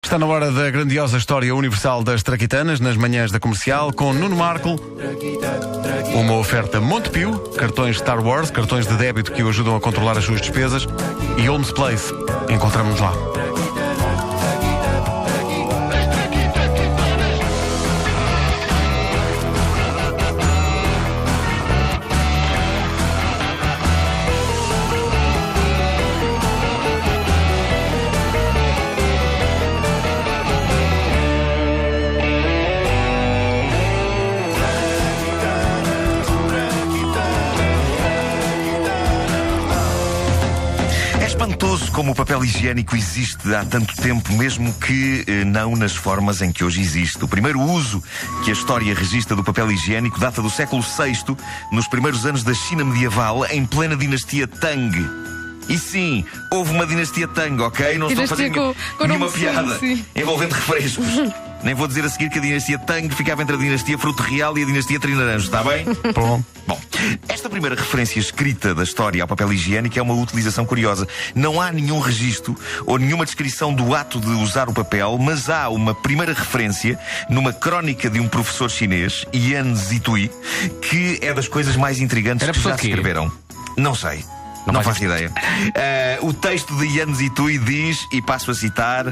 Está na hora da grandiosa história universal das traquitanas, nas manhãs da Comercial, com Nuno Marco. Uma oferta Montepio, cartões Star Wars, cartões de débito que o ajudam a controlar as suas despesas, e Holmes Place. Encontramos-nos lá. Espantoso como o papel higiênico existe há tanto tempo, mesmo que não nas formas em que hoje existe. O primeiro uso que a história registra do papel higiênico data do século VI, nos primeiros anos da China medieval, em plena dinastia Tang. E sim, houve uma dinastia Tang, ok? Não estou a fazer nenhuma piada envolvendo refrescos. Nem vou dizer a seguir que a dinastia Tang ficava entre a dinastia Fruto Real e a dinastia Trinaranjo, está bem? Bom, esta primeira referência escrita da história ao papel higiênico é uma utilização curiosa. Não há nenhum registro ou nenhuma descrição do ato de usar o papel, mas há uma primeira referência numa crónica de um professor chinês, Yan Zitui, que é das coisas mais intrigantes que já se escreveram. Não sei. Não faço ideia. O texto de Yan Zitui diz, e passo a citar: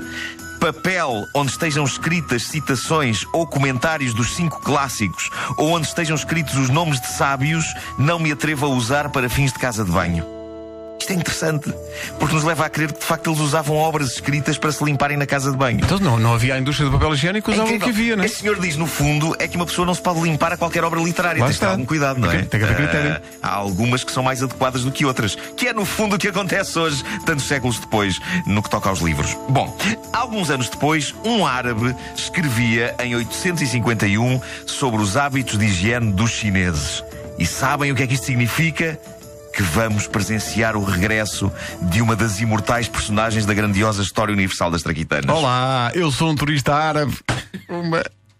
papel onde estejam escritas citações ou comentários dos 5 clássicos, ou onde estejam escritos os nomes de sábios, não me atrevo a usar para fins de casa de banho. Isto é interessante, porque nos leva a crer que de facto eles usavam obras escritas para se limparem na casa de banho. Então não havia a indústria do papel higiênico, usavam o que havia, não é? Este senhor diz, no fundo, é que uma pessoa não se pode limpar a qualquer obra literária. Tem que ter algum cuidado, não é? Tem que haver critério. Há algumas que são mais adequadas do que outras, que é no fundo o que acontece hoje, tantos séculos depois, no que toca aos livros. Bom, alguns anos depois, um árabe escrevia em 851 sobre os hábitos de higiene dos chineses. E sabem o que é que isto significa? Que vamos presenciar o regresso de uma das imortais personagens da grandiosa história universal das traquitanas. Olá, eu sou um turista árabe.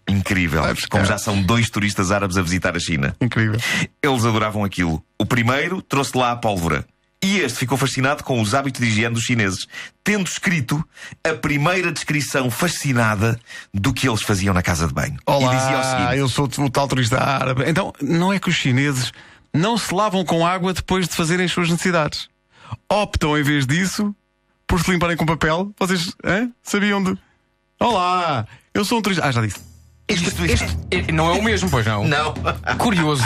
Incrível, como já são 2 turistas árabes a visitar a China. Incrível. Eles adoravam aquilo. O primeiro trouxe lá a pólvora. E este ficou fascinado com os hábitos de higiene dos chineses, tendo escrito a primeira descrição fascinada do que eles faziam na casa de banho. Olá, e dizia o seguinte: eu sou o tal turista árabe. Então, não é que os chineses não se lavam com água depois de fazerem as suas necessidades? Optam, em vez disso, por se limparem com papel? Vocês sabiam de... Olá, eu sou um turista... já disse. Este não é o mesmo, pois não? Não. Curioso.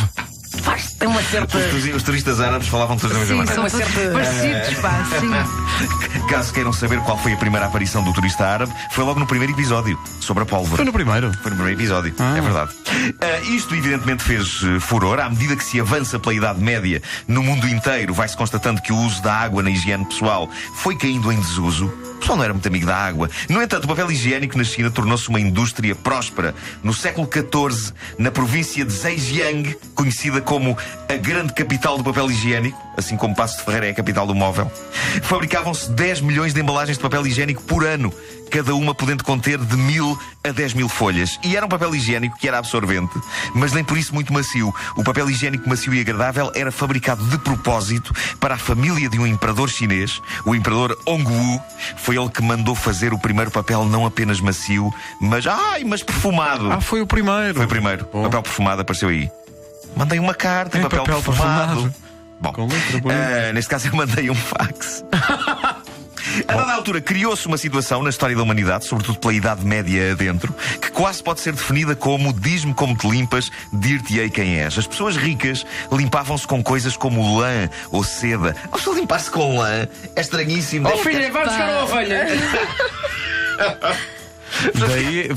Tem uma certa... Os turistas árabes falavam todos da mesma maneira. Uma certa... parecidos, pá, sim. Caso queiram saber qual foi a primeira aparição do turista árabe, foi logo no primeiro episódio, sobre a pólvora. Foi no primeiro? Foi no primeiro episódio, é verdade. Isto eventualmente fez furor. À medida que se avança pela Idade Média, no mundo inteiro vai-se constatando que o uso da água na higiene pessoal foi caindo em desuso. O pessoal não era muito amigo da água. No entanto, o papel higiênico na China tornou-se uma indústria próspera. No século XIV, na província de Zhejiang, conhecida como a grande capital do papel higiênico, assim como Paços de Ferreira é a capital do móvel, fabricavam-se 10 milhões de embalagens de papel higiênico por ano, cada uma podendo conter de 1000 a 10.000 folhas. E era um papel higiênico que era absorvente, mas nem por isso muito macio. O papel higiênico macio e agradável era fabricado de propósito para a família de um imperador chinês, o imperador Hongwu. Foi ele que mandou fazer o primeiro papel não apenas macio, mas perfumado. Foi o primeiro. Foi o primeiro. O papel perfumado apareceu aí. Mandei uma carta em papel perfumado. Bom, neste caso eu mandei um fax. A dada altura criou-se uma situação na história da humanidade, sobretudo pela Idade Média adentro, que quase pode ser definida como diz-me como te limpas, dir-te-ei quem és. As pessoas ricas limpavam-se com coisas como lã ou seda. A pessoa limpar-se com lã é estranhíssimo. Oh filha, vai buscar uma ovelha.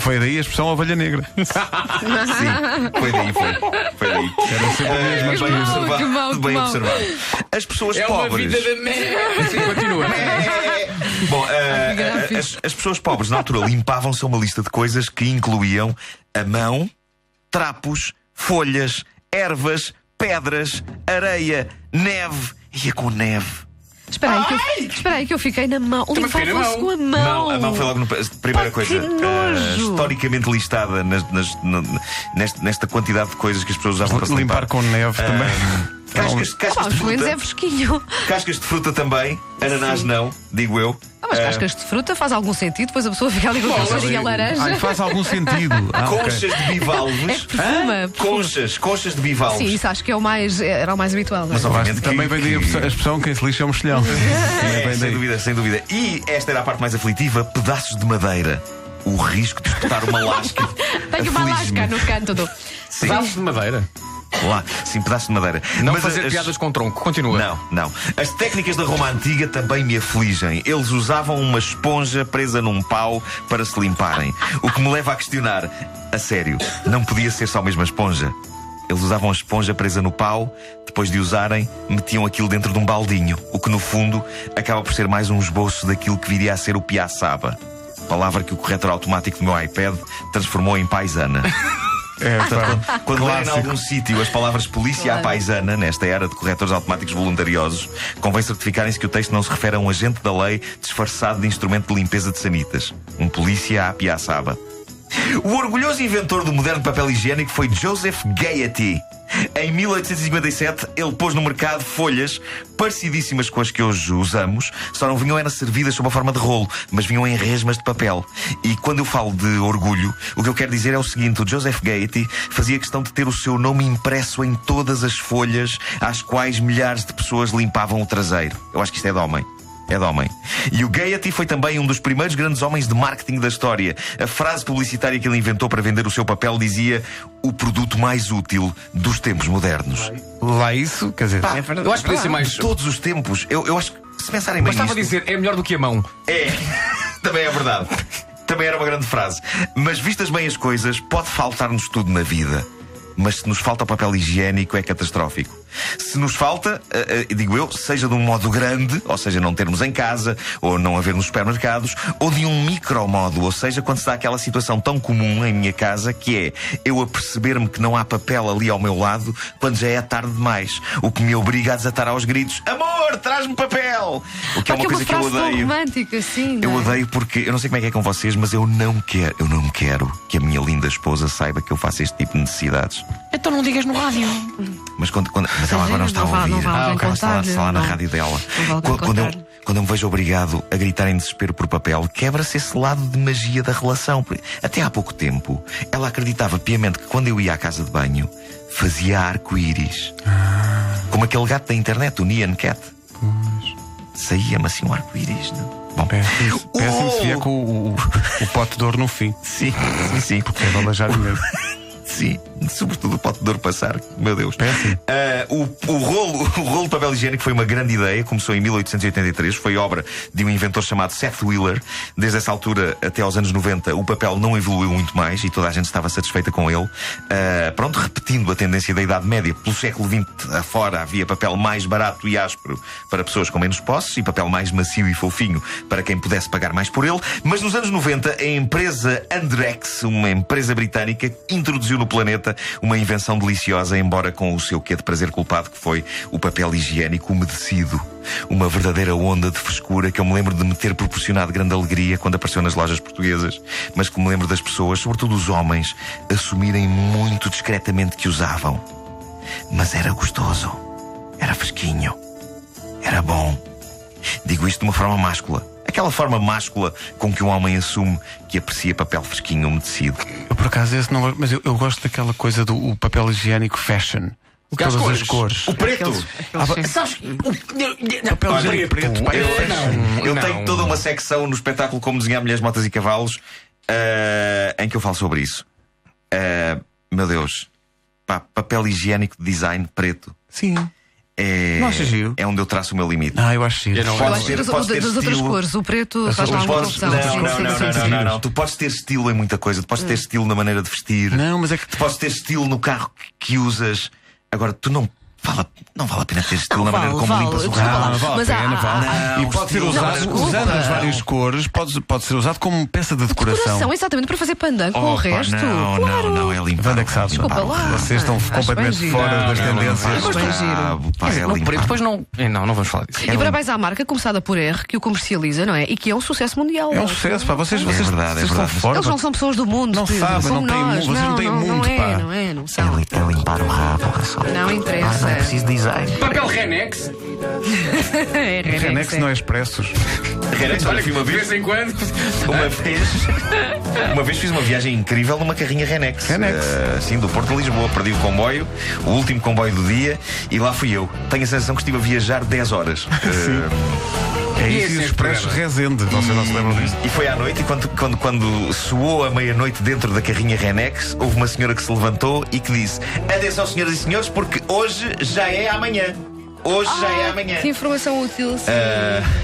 Foi daí a expressão ovelha negra. Sim, foi daí. Era sempre a mesma Bem observado. As pessoas pobres. É uma vida de merda. Sim, continua. Bom, as pessoas pobres na altura limpavam-se a uma lista de coisas que incluíam a mão, trapos, folhas, ervas, pedras, areia, neve. Ia com neve. Espera aí que eu fiquei na mão. Limpavam-se com a mão. Não, a mão foi logo primeira coisa. Historicamente listada nesta quantidade de coisas que as pessoas usavam para se limpar. Limpar com neve também. Cascas de Pelo menos fruta. é fresquinho. Cascas de fruta também. Ananás não, digo eu. As cascas de fruta faz algum sentido, depois a pessoa fica ali com aquele cheirinho a laranja. Ai, faz algum sentido. Ok. Conchas de bivalves. Perfuma. Conchas de bivalves. Sim, isso acho que é era o mais habitual. Não é? Mas obviamente Também vem daí a expressão quem se lixa é um mexilhão. sem dúvida, sem dúvida. E esta era a parte mais aflitiva: pedaços de madeira. O risco de espetar uma lasca. Tenho uma lasca Aflige-me. no canto do. Sim, Pedaços de madeira. lá, sim, pedaços de madeira. Não Mas fazer piadas com tronco. Continua. Não. As técnicas da Roma Antiga também me afligem. Eles usavam uma esponja presa num pau para se limparem. O que me leva a questionar: a sério, não podia ser só a mesma esponja? Eles usavam a esponja presa no pau, depois de usarem, metiam aquilo dentro de um baldinho, o que no fundo acaba por ser mais um esboço daquilo que viria a ser o piaçaba, palavra que o corretor automático do meu iPad transformou em paisana. Portanto, quando lerem em algum sítio as palavras polícia à paisana, nesta era de corretores automáticos voluntariosos, convém certificarem-se que o texto não se refere a um agente da lei disfarçado de instrumento de limpeza de sanitas. Um polícia à piaçaba. O orgulhoso inventor do moderno papel higiênico foi Joseph Gayety. Em 1857, ele pôs no mercado folhas parecidíssimas com as que hoje usamos, só não vinham servidas sob a forma de rolo, mas vinham em resmas de papel. E quando eu falo de orgulho, o que eu quero dizer é o seguinte: o Joseph Gayety fazia questão de ter o seu nome impresso em todas as folhas às quais milhares de pessoas limpavam o traseiro. Eu acho que isto é de homem. É de homem. E o Gayety foi também um dos primeiros grandes homens de marketing da história. A frase publicitária que ele inventou para vender o seu papel dizia: o produto mais útil dos tempos modernos. Lá isso, quer dizer, Eu acho que podia ser mais. De todos os tempos. Eu acho que, se pensarem bem Bastava nisto, dizer, é melhor do que a mão. é. Também é verdade. Também era uma grande frase. Mas vistas bem as coisas, pode faltar-nos tudo na vida. Mas se nos falta o papel higiênico, é catastrófico. Se nos falta, digo eu, seja de um modo grande, ou seja, não termos em casa, ou não haver nos supermercados, ou de um micromodo, ou seja, quando se dá aquela situação tão comum em minha casa, que é eu aperceber-me que não há papel ali ao meu lado quando já é tarde demais, o que me obriga a desatar aos gritos: amor, traz-me papel! O que é uma coisa que eu frase tão odeio. romântica, sim. Eu não é? odeio porque, eu não sei como é que é com vocês, mas eu não quero que a minha linda esposa saiba que eu faço este tipo de necessidades. Então não digas no rádio. Mas mas ela agora não está a ouvir. Não vale Ok, está lá na rádio dela. Quando eu me vejo obrigado a gritar em desespero por papel, quebra-se esse lado de magia da relação. Até há pouco tempo, ela acreditava piamente que quando eu ia à casa de banho, fazia arco-íris. Como aquele gato da internet, o Nyan Cat. Saía-me assim um arco-íris, não? Bom, péssimo se vier com o pote de ouro no fim. sim. Porque é de alajar dinheiro. Sim, sobretudo o pote de ouro passar. Meu Deus. Péssimo. O rolo de papel higiênico foi uma grande ideia. Começou em 1883. Foi obra de um inventor chamado Seth Wheeler. Desde essa altura até aos anos 90, o papel não evoluiu muito mais e toda a gente estava satisfeita com ele. Pronto, repetindo a tendência da Idade Média, pelo século XX afora havia papel mais barato e áspero para pessoas com menos posses e papel mais macio e fofinho para quem pudesse pagar mais por ele. Mas nos anos 90, a empresa Andrex, uma empresa britânica, introduziu no planeta uma invenção deliciosa, embora com o seu quê de prazer culpado, que foi o papel higiênico umedecido. Uma verdadeira onda de frescura que eu me lembro de me ter proporcionado grande alegria quando apareceu nas lojas portuguesas, mas que me lembro das pessoas, sobretudo os homens, assumirem muito discretamente que usavam. Mas era gostoso, era fresquinho, era bom. Digo isto de uma forma máscula. Aquela forma máscula com que um homem assume que aprecia papel fresquinho umedecido. Eu por acaso esse não gosto, mas eu gosto daquela coisa do o papel higiênico fashion. Todas as cores. O preto! Sabes? Papel Olha, higiênico preto. pá, Eu tenho toda uma secção no espetáculo Como Desenhar Mulheres, Motas e Cavalos em que eu falo sobre isso. Meu Deus, pá, papel higiênico de design preto. Sim. Não achas giro? É onde eu traço o meu limite. Eu acho giro. Eu não- Eu acho que das outras cores, o preto faz lá uma confusão. Não. Tu podes ter estilo em muita coisa. Tu podes ter estilo na maneira de vestir. Não, mas é que Tu podes ter estilo no carro que usas. Agora, tu não vale a pena ter estilo na maneira como limpas o carro. Não vale Mas a pena, há- vale. há- E pode ser não, usado, desculpa. usando as várias cores, pode ser usado como peça de decoração. Decoração, exatamente, para fazer pandango com o Opa, resto. Não, é limpar. Wanda que sabe. Desculpa lá. Vocês estão Acho completamente bem fora giro. das tendências. Acho bem giro. No preto, depois não. Não vamos falar disso. E parabéns à marca, começada por R, que o comercializa, não é? E que é um sucesso mundial. É um sucesso, pá. Vocês verdade, é estão verdade. fora. Eles não são pessoas do mundo. Não Pedro. sabem, Somos não têm nós. mundo, vocês não têm mundo, pá. Não são. É limpar o rabo. Não interessa. É preciso design. Papel Renex. Renex não é expressos. Renex, olha que uma De vez, vez em quando. uma vez fiz uma viagem incrível numa carrinha Renex. Sim, do Porto a Lisboa. Perdi o comboio, o último comboio do dia, e lá fui eu. Tenho a sensação que estive a viajar 10 horas. É E isso, esse e é os expressos programa? Resende. Vocês não se lembram disso? E foi à noite, e quando soou a meia-noite dentro da carrinha Renex, houve uma senhora que se levantou e que disse: atenção, senhoras e senhores, porque hoje já é amanhã. Hoje já é amanhã. Que informação útil. Sim.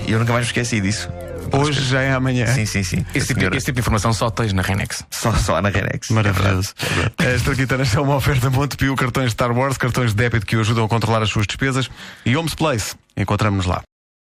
Eu nunca mais me esqueci disso. Hoje já é amanhã. Sim. Esse tipo de informação só tens na Renex. Só na Renex. Maravilhoso. As Traquitanas são uma oferta Montepio, cartões Star Wars, cartões de débito que o ajudam a controlar as suas despesas, e Homes Place. Encontramos-nos lá.